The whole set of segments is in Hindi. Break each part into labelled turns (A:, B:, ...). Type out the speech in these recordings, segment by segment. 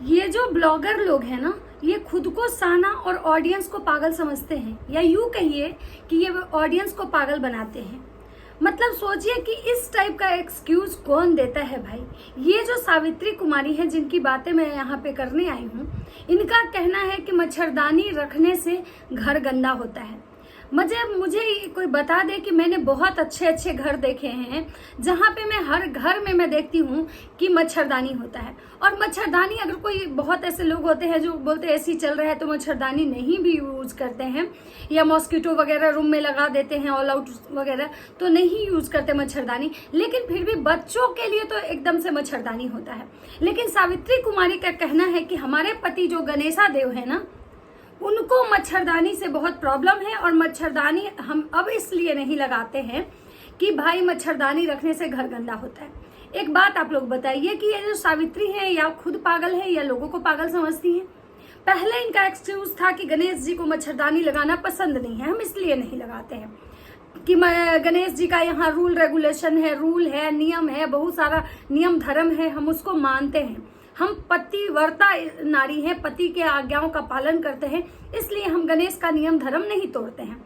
A: ये जो ब्लॉगर लोग हैं ना, ये खुद को साना और ऑडियंस को पागल समझते हैं, या यूं कहिए कि ये ऑडियंस को पागल बनाते हैं। मतलब सोचिए कि इस टाइप का एक्सक्यूज कौन देता है भाई। ये जो सावित्री कुमारी है जिनकी बातें मैं यहाँ पे करने आई हूँ, इनका कहना है कि मच्छरदानी रखने से घर गंदा होता है। मुझे कोई बता दे कि मैंने बहुत अच्छे अच्छे घर देखे हैं जहाँ पे मैं हर घर में मैं देखती हूँ कि मच्छरदानी होता है। और मच्छरदानी, अगर कोई बहुत ऐसे लोग होते हैं जो बोलते हैं ऐसी चल रहा है तो मच्छरदानी नहीं भी यूज करते हैं, या मॉस्किटो वगैरह रूम में लगा देते हैं, ऑल आउट वगैरह, तो नहीं यूज करते मच्छरदानी। लेकिन फिर भी बच्चों के लिए तो एकदम से मच्छरदानी होता है। लेकिन सावित्री कुमारी का कहना है कि हमारे पति जो गणेशा देव है ना, उनको मच्छरदानी से बहुत प्रॉब्लम है, और मच्छरदानी हम अब इसलिए नहीं लगाते हैं कि भाई मच्छरदानी रखने से घर गंदा होता है। एक बात आप लोग बताइए कि ये जो सावित्री है, या खुद पागल है या लोगों को पागल समझती है। पहले इनका एक्सक्यूज था कि गणेश जी को मच्छरदानी लगाना पसंद नहीं है, हम इसलिए नहीं लगाते हैं कि गणेश जी का यहाँ रूल रेगुलेशन है, रूल है, नियम है, बहुत सारा नियम धर्म है, हम उसको मानते हैं। हम पतिव्रता नारी हैं, पति के आज्ञाओं का पालन करते हैं, इसलिए हम गणेश का नियम धर्म नहीं तोड़ते हैं,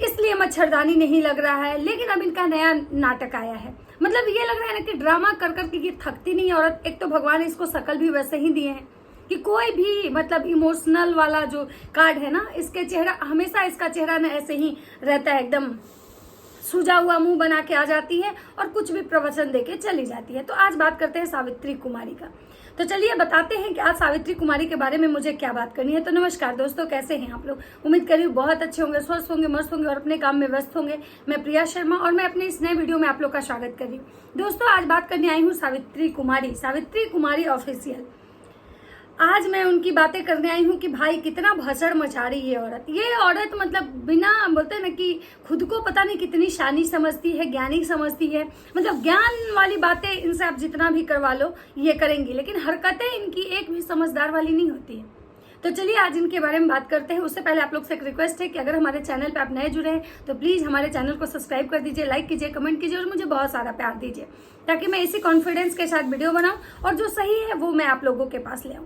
A: इसलिए मच्छरदानी नहीं लग रहा है। लेकिन अब इनका नया नाटक आया है। मतलब ये लग रहा है ना कि ड्रामा कर करके ये थकती नहीं औरत। एक तो भगवान इसको शकल भी वैसे ही दिए हैं कि कोई भी मतलब इमोशनल वाला जो कार्ड है ना, इसके चेहरा हमेशा, इसका चेहरा ना ऐसे ही रहता है, एकदम सूजा हुआ मुंह बना के आ जाती है और कुछ भी प्रवचन देके चली जाती है। तो आज बात करते हैं सावित्री कुमारी का। तो चलिए बताते हैं कि आज सावित्री कुमारी के बारे में मुझे क्या बात करनी है। तो नमस्कार दोस्तों, कैसे हैं आप लोग? उम्मीद करी बहुत अच्छे होंगे, स्वस्थ होंगे, मस्त होंगे और अपने काम में व्यस्त होंगे। मैं प्रिया शर्मा और मैं अपने इस नए वीडियो में आप लोग का स्वागत कर रही हूँ। दोस्तों आज बात करने आई हूँ सावित्री कुमारी ऑफिशियल। आज मैं उनकी बातें करने आई हूँ कि भाई कितना भसड़ मचा रही है औरत। ये औरत मतलब बिना बोलते हैं ना कि खुद को पता नहीं कितनी शानी समझती है, ज्ञानी समझती है। मतलब ज्ञान वाली बातें इनसे आप जितना भी करवा लो ये करेंगी, लेकिन हरकतें इनकी एक भी समझदार वाली नहीं होती है। तो चलिए आज इनके बारे में बात करते हैं। उससे पहले आप लोग से एक रिक्वेस्ट है कि अगर हमारे चैनल पे आप नए जुड़े हैं तो प्लीज हमारे चैनल को सब्सक्राइब कर दीजिए, लाइक कीजिए, कमेंट कीजिए और मुझे बहुत सारा प्यार दीजिए, ताकि मैं इसी कॉन्फिडेंस के साथ वीडियो बनाऊं और जो सही है वो मैं आप लोगों के पास ले आऊं।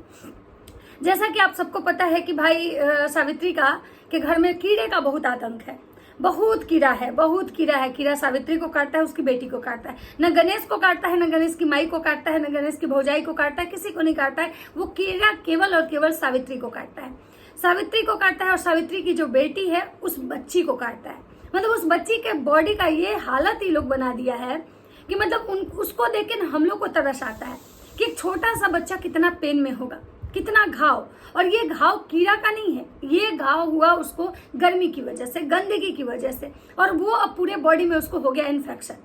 A: जैसा कि आप सबको पता है कि भाई सावित्री के घर में कीड़े का बहुत आतंक है, बहुत कीड़ा है। कीड़ा सावित्री को काटता है, उसकी बेटी को काटता है, न गणेश को काटता है, न गणेश की माई को काटता है, न गणेश की भौजाई को काटता है, किसी को नहीं काटता है। वो कीड़ा केवल और केवल सावित्री को काटता है, और सावित्री की जो बेटी है उस बच्ची को काटता है। मतलब उस बच्ची के बॉडी का ये हालत ही लोग बना दिया है कि मतलब उसको देख के हम लोग को तरस आता है कि एक छोटा सा बच्चा कितना पेन में होगा, कितना घाव। और ये घाव कीड़ा का नहीं है, ये घाव हुआ उसको गर्मी की वजह से, गंदगी की वजह से, और वो अब पूरे बॉडी में उसको हो गया इन्फेक्शन।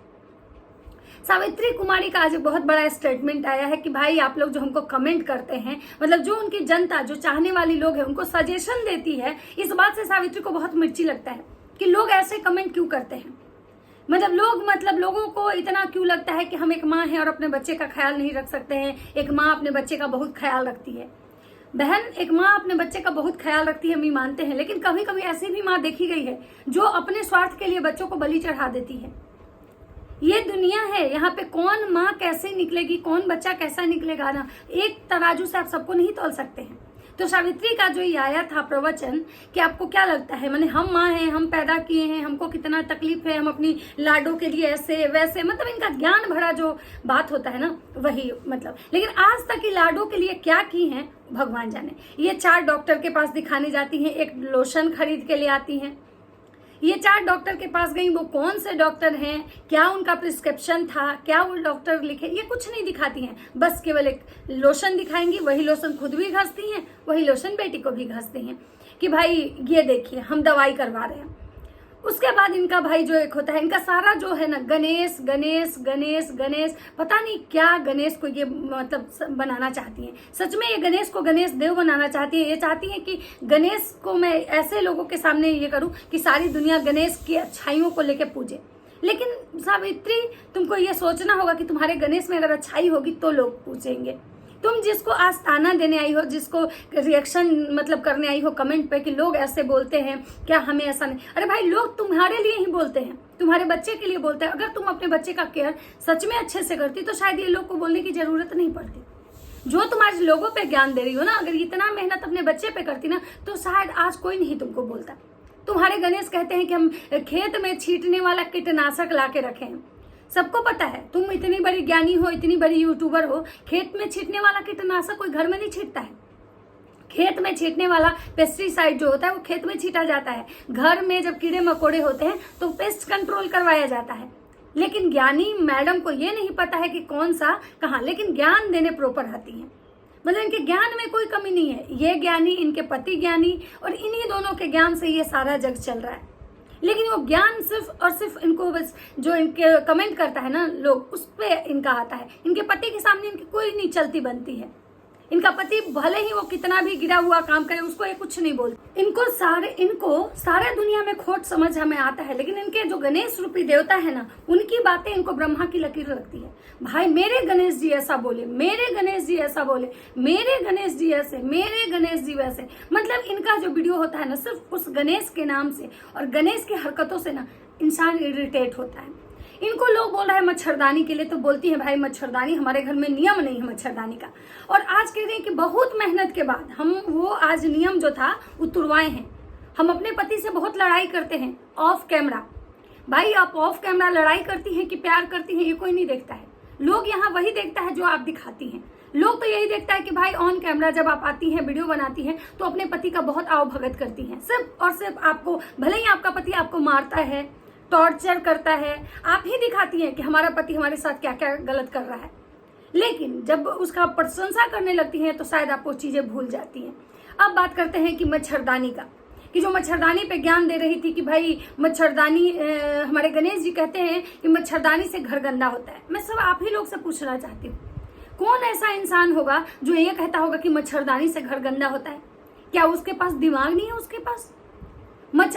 A: सावित्री कुमारी का आज एक बहुत बड़ा स्टेटमेंट आया है कि भाई आप लोग जो हमको कमेंट करते हैं, मतलब जो उनकी जनता, जो चाहने वाली लोग हैं, उनको सजेशन देती है, इस बात से सावित्री को बहुत मिर्ची लगता है कि लोग ऐसे कमेंट क्यों करते हैं। मतलब लोगों को इतना क्यों लगता है कि हम एक माँ हैं और अपने बच्चे का ख्याल नहीं रख सकते हैं। एक माँ अपने बच्चे का बहुत ख्याल रखती है, बहन, एक माँ अपने बच्चे का बहुत ख्याल रखती है, हम ये मानते हैं। लेकिन कभी कभी ऐसी भी माँ देखी गई है जो अपने स्वार्थ के लिए बच्चों को बलि चढ़ा देती है। ये दुनिया है, यहाँ पे कौन माँ कैसे निकलेगी, कौन बच्चा कैसा निकलेगा ना, एक तराजू से आप सबको नहीं तौल सकते हैं। तो सावित्री का जो ये आया था प्रवचन कि आपको क्या लगता है, माने हम माँ हैं, हम पैदा किए हैं, हमको कितना तकलीफ है, हम अपनी लाडो के लिए ऐसे वैसे, मतलब इनका ज्ञान भरा जो बात होता है ना वही, मतलब लेकिन आज तक की लाडो के लिए क्या की हैं भगवान जाने। ये 4 डॉक्टर के पास दिखाने जाती हैं, एक लोशन खरीद के ले आती हैं। ये 4 डॉक्टर के पास गई, वो कौन से डॉक्टर हैं, क्या उनका प्रिस्क्रिप्शन था, क्या वो डॉक्टर लिखे, ये कुछ नहीं दिखाती हैं। बस केवल एक लोशन दिखाएंगी, वही लोशन खुद भी घसती हैं, वही लोशन बेटी को भी घसती हैं कि भाई ये देखिए हम दवाई करवा रहे हैं। उसके बाद इनका भाई जो एक होता है, इनका सारा जो है ना गणेश गणेश गणेश गणेश, पता नहीं क्या गणेश को ये मतलब बनाना चाहती हैं। सच में ये गणेश को गणेश देव बनाना चाहती है। ये चाहती है कि गणेश को मैं ऐसे लोगों के सामने ये करूं कि सारी दुनिया गणेश की अच्छाइयों को लेकर पूजे। लेकिन सावित्री, तुमको ये सोचना होगा कि तुम्हारे गणेश में अगर अच्छाई होगी तो लोग पूछेंगे। तुम जिसको आज ताना देने आई हो, जिसको रिएक्शन मतलब करने आई हो कमेंट पे कि लोग ऐसे बोलते हैं, क्या हमें ऐसा नहीं। अरे भाई, लोग तुम्हारे लिए ही बोलते हैं, तुम्हारे बच्चे के लिए बोलते हैं। अगर तुम अपने बच्चे का केयर सच में अच्छे से करती तो शायद ये लोग को बोलने की जरूरत नहीं पड़ती। जो तुम्हारे लोगों पे ज्ञान दे रही हो ना, अगर इतना मेहनत अपने बच्चे पे करती ना तो शायद आज कोई नहीं तुमको बोलता। तुम्हारे गणेश कहते हैं कि हम खेत में छींटने वाला कीटनाशक ला के रखे हैं। सबको पता है, तुम इतनी बड़ी ज्ञानी हो, इतनी बड़ी यूट्यूबर हो, खेत में छींटने वाला कीटनाशक कोई घर में नहीं छींटता है। खेत में छींटने वाला पेस्टिसाइड जो होता है वो खेत में छींटा जाता है। घर में जब कीड़े मकोड़े होते हैं तो पेस्ट कंट्रोल करवाया जाता है। लेकिन ज्ञानी मैडम को ये नहीं पता है कि कौन सा कहाँ, लेकिन ज्ञान देने प्रॉपर आती हैं। मतलब इनके ज्ञान में कोई कमी नहीं है। ये ज्ञानी, इनके पति ज्ञानी, और इन्हीं दोनों के ज्ञान से ये सारा जग चल रहा है। लेकिन वो ज्ञान सिर्फ और सिर्फ इनको बस जो इनके कमेंट करता है ना लोग, उस पर इनका आता है। इनके पति के सामने इनकी कोई नहीं चलती बनती है। इनका पति भले ही वो कितना भी गिरा हुआ काम करे उसको ये कुछ नहीं बोलते। इनको सारे दुनिया में खोट समझ हमें आता है, लेकिन इनके जो गणेश रूपी देवता है ना, उनकी बातें इनको ब्रह्मा की लकीर लगती है। भाई मेरे गणेश जी ऐसा बोले, मेरे गणेश जी ऐसा बोले, मेरे गणेश जी ऐसे, मेरे गणेश जी वैसे। मतलब इनका जो वीडियो होता है ना, सिर्फ उस गणेश के नाम से और गणेश की हरकतों से ना इंसान इरिटेट होता है। इनको लोग बोल रहे हैं मच्छरदानी के लिए, तो बोलती है भाई मच्छरदानी, हमारे घर में नियम नहीं है मच्छरदानी का। और आज कह रहे हैं कि बहुत मेहनत के बाद हम वो आज नियम जो था वो तुड़वाए हैं। हम अपने पति से बहुत लड़ाई करते हैं ऑफ कैमरा। भाई आप ऑफ कैमरा लड़ाई करती हैं कि प्यार करती हैं, ये कोई नहीं देखता है। लोग यहाँ वही देखता है जो आप दिखाती हैं। लोग तो यही देखता है कि भाई ऑन कैमरा जब आप आती हैं, वीडियो बनाती हैं, तो अपने पति का बहुत आवभगत करती हैं। सिर्फ और सिर्फ आपको, भले ही आपका पति आपको मारता है, टॉर्चर करता है, आप ही दिखाती हैं कि हमारा पति हमारे साथ क्या क्या गलत कर रहा है। लेकिन जब उसका प्रशंसा करने लगती हैं तो शायद आप वो चीजें भूल जाती हैं। अब बात करते हैं कि मच्छरदानी का, कि जो मच्छरदानी पे ज्ञान दे रही थी कि भाई मच्छरदानी, हमारे गणेश जी कहते हैं कि मच्छरदानी से घर गंदा होता है। मैं सब आप ही लोग से पूछना चाहती हूँ, कौन ऐसा इंसान होगा जो ये कहता होगा कि मच्छरदानी से घर गंदा होता है? क्या उसके पास दिमाग नहीं है? उसके पास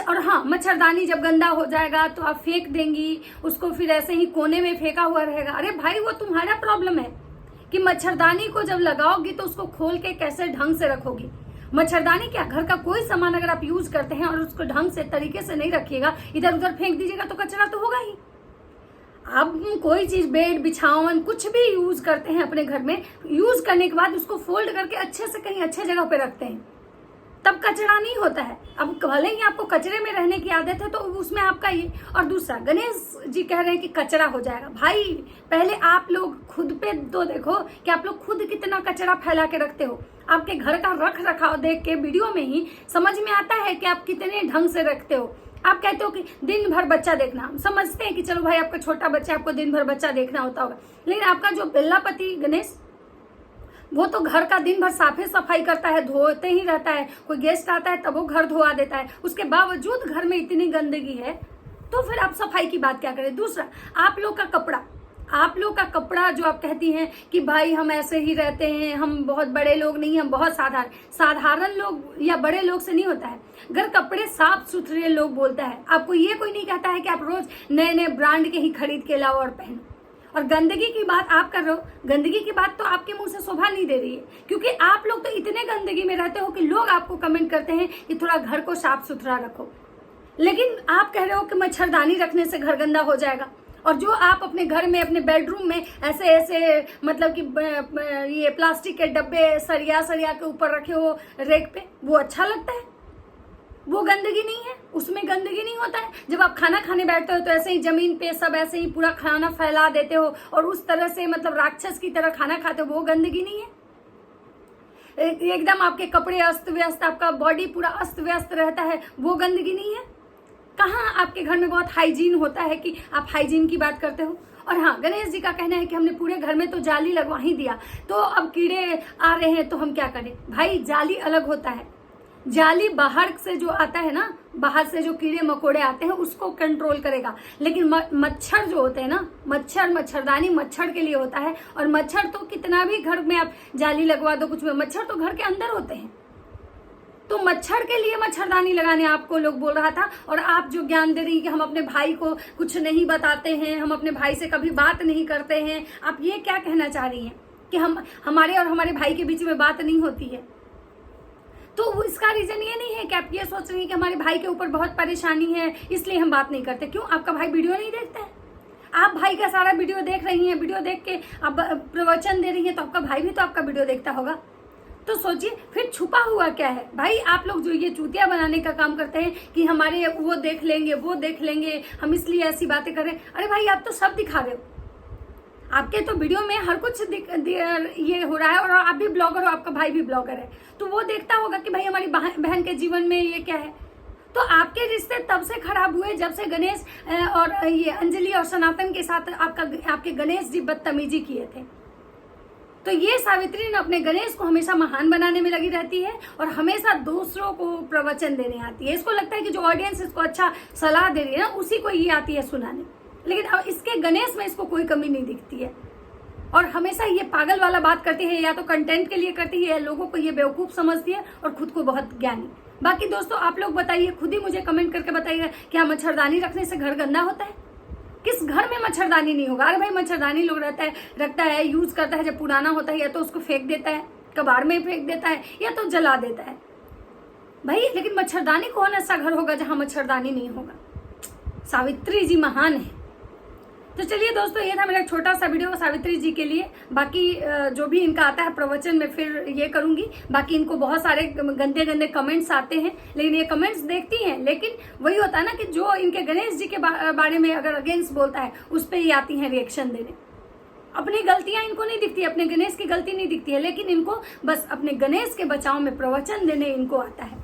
A: और हाँ, मच्छरदानी जब गंदा हो जाएगा तो आप फेंक देंगी उसको, फिर ऐसे ही कोने में फेंका हुआ रहेगा। अरे भाई वो तुम्हारा प्रॉब्लम है कि मच्छरदानी को जब लगाओगी तो उसको खोल के कैसे ढंग से रखोगी। मच्छरदानी क्या, घर का कोई सामान अगर आप यूज करते हैं और उसको ढंग से तरीके से नहीं रखिएगा, इधर उधर फेंक दीजिएगा तो कचरा तो होगा ही। आप कोई चीज, बेड, बिछावन, कुछ भी यूज करते हैं अपने घर में, यूज करने के बाद उसको फोल्ड करके अच्छे से कहीं अच्छे जगह पे रखते हैं, तब कचरा नहीं होता है। अब भले ही आपको कचरे में रहने की आदत है तो उसमें आपका ये। और दूसरा, गणेश जी कह रहे हैं कि कचरा हो जाएगा। भाई पहले आप लोग खुद पे तो देखो कि आप लोग खुद कितना कचरा फैला के रखते हो। आपके घर का रख रखाव देख के वीडियो में ही समझ में आता है कि आप कितने ढंग से रखते हो। आप कहते हो कि दिन भर बच्चा देखना, हम समझते हैं कि चलो भाई आपका छोटा बच्चा, आपको दिन भर बच्चा देखना होता होगा, लेकिन आपका जो बेल्लापति गणेश, वो तो घर का दिन भर साफे सफाई करता है, धोते ही रहता है। कोई गेस्ट आता है तब वो घर धोआ देता है, उसके बावजूद घर में इतनी गंदगी है, तो फिर आप सफाई की बात क्या करें। दूसरा, आप लोग का कपड़ा जो आप कहती हैं कि भाई हम ऐसे ही रहते हैं, हम बहुत बड़े लोग नहीं, हम बहुत साधारण लोग या बड़े लोग से नहीं होता है। अगर कपड़े साफ सुथरे लोग बोलता है, आपको ये कोई नहीं कहता है कि आप रोज नए नए ब्रांड के ही खरीद के लाओ और पहनो। और गंदगी की बात आप कर रहे हो, गंदगी की बात तो आपके मुंह से शोभा नहीं दे रही है, क्योंकि आप लोग तो इतने गंदगी में रहते हो कि लोग आपको कमेंट करते हैं कि थोड़ा घर को साफ सुथरा रखो। लेकिन आप कह रहे हो कि मच्छरदानी रखने से घर गंदा हो जाएगा। और जो आप अपने घर में, अपने बेडरूम में ऐसे ऐसे मतलब कि ये प्लास्टिक के डब्बे सरिया के ऊपर रखे हो रेक पे, वो अच्छा लगता है? वो गंदगी नहीं है, उसमें गंदगी नहीं होता है। जब आप खाना खाने बैठते हो तो ऐसे ही जमीन पे सब ऐसे ही पूरा खाना फैला देते हो और उस तरह से मतलब राक्षस की तरह खाना खाते हो, वो गंदगी नहीं है। एकदम आपके कपड़े अस्त व्यस्त, आपका बॉडी पूरा अस्त व्यस्त रहता है, वो गंदगी नहीं है। कहाँ आपके घर में बहुत हाइजीन होता है कि आप हाइजीन की बात करते हो। और हाँ, गणेश जी का कहना है कि हमने पूरे घर में तो जाली लगवा ही दिया, तो अब कीड़े आ रहे हैं तो हम क्या करें। भाई जाली अलग होता है, जाली बाहर से जो आता है ना, बाहर से जो कीड़े मकोड़े आते हैं उसको कंट्रोल करेगा। लेकिन मच्छर जो होते हैं ना, मच्छरदानी मच्छर के लिए होता है। और मच्छर तो कितना भी घर में आप जाली लगवा दो, कुछ भी, मच्छर तो घर के अंदर होते हैं। तो मच्छर के लिए मच्छरदानी लगाने आपको लोग बोल रहा था। और आप जो ज्ञान दे रही कि हम अपने भाई को कुछ नहीं बताते हैं, हम अपने भाई से कभी बात नहीं करते हैं, आप ये क्या कहना चाह रही हैं कि हमारे और हमारे भाई के बीच में बात नहीं होती है? तो इसका रीजन ये नहीं है कि आप ये सोच रही हैं कि हमारे भाई के ऊपर बहुत परेशानी है इसलिए हम बात नहीं करते। क्यों? आपका भाई वीडियो नहीं देखता है? आप भाई का सारा वीडियो देख रही हैं, वीडियो देख के आप प्रवचन दे रही हैं, तो आपका भाई भी तो आपका वीडियो देखता होगा। तो सोचिए फिर छुपा हुआ क्या है भाई। आप लोग जो ये चूतिया बनाने का काम करते हैं कि हमारे वो देख लेंगे, वो देख लेंगे, हम इसलिए ऐसी बातें कर रहे हैं। अरे भाई आप तो सब दिखा रहे हो, आपके तो वीडियो में हर कुछ ये हो रहा है, और आप भी ब्लॉगर हो, आपका भाई भी ब्लॉगर है, तो वो देखता होगा कि भाई हमारी बहन के जीवन में ये क्या है। तो आपके रिश्ते तब से खराब हुए जब से गणेश और ये अंजलि और सनातन के साथ आपके गणेश जी बदतमीजी किए थे। तो ये सावित्री ने अपने गणेश को हमेशा महान बनाने में लगी रहती है और हमेशा दूसरों को प्रवचन देने आती है। इसको लगता है कि जो ऑडियंस इसको अच्छा सलाह दे रही है ना, उसी को ये आती है सुनाने, लेकिन अब इसके गणेश में इसको कोई कमी नहीं दिखती है। और हमेशा ये पागल वाला बात करती है, या तो कंटेंट के लिए करती है, या लोगों को ये बेवकूफ समझती है और खुद को बहुत ज्ञानी। बाकी दोस्तों आप लोग बताइए, खुद ही मुझे कमेंट करके बताइए, क्या मच्छरदानी रखने से घर गंदा होता है? किस घर में मच्छरदानी नहीं होगा? अरे भाई मच्छरदानी लोग रखता है, यूज करता है, जब पुराना होता है या तो उसको फेंक देता है, कबाड़ में फेंक देता है, या तो जला देता है भाई। लेकिन मच्छरदानी कौन ऐसा घर होगा जहां मच्छरदानी नहीं होगा? सावित्री जी महान है। तो चलिए दोस्तों, ये था मेरा छोटा सा वीडियो सावित्री जी के लिए। बाकी जो भी इनका आता है प्रवचन में फिर ये करूंगी। बाकी इनको बहुत सारे गंदे गंदे कमेंट्स आते हैं, लेकिन ये कमेंट्स देखती हैं, लेकिन वही होता है ना कि जो इनके गणेश जी के बारे में अगर अगेंस्ट बोलता है उस पर ये आती हैं रिएक्शन देने। अपनी गलतियां इनको नहीं दिखती, अपने गणेश की गलती नहीं दिखती है, लेकिन इनको बस अपने गणेश के बचाव में प्रवचन देने इनको आता है।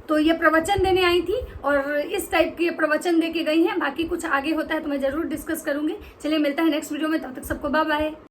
A: तो ये प्रवचन देने आई थी और इस टाइप के प्रवचन दे के गई हैं। बाकी कुछ आगे होता है तो मैं जरूर डिस्कस करूंगी। चलिए मिलता है नेक्स्ट वीडियो में, तब तक सबको बाय बाय।